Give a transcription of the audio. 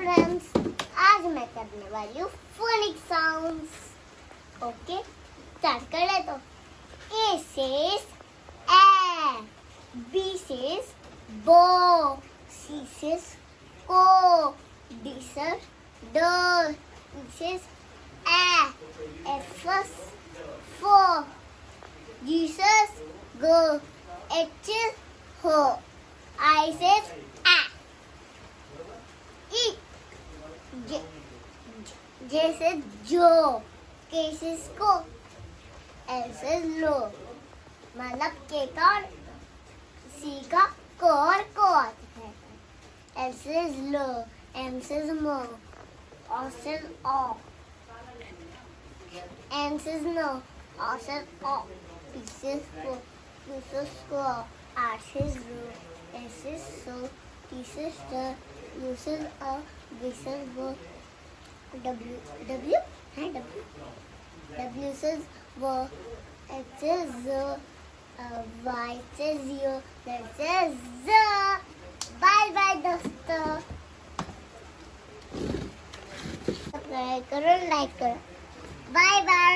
Friends, आज मैं करने वाली हूँ फोनिक साउंड्स। ओके, स्टार्ट कर ले तो। A says a, B says bo, C says co, D says do, E says a, F says fo, G says go, H says ho, I says a. E, J says jo, K says ko, L says लो, मतलब के का और सी का को और को आता है। L says लो, M says मो, O says ओ, N says नो, O says ओ, P says को, Q says को, R says रो, S says सो, T says ट, U says अ, V says वो, W है W says वो, X says Z, Y says U, Z says Z. Bye bye दोस्तों, सब्सक्राइब करो, लाइक करो, बाय बाय।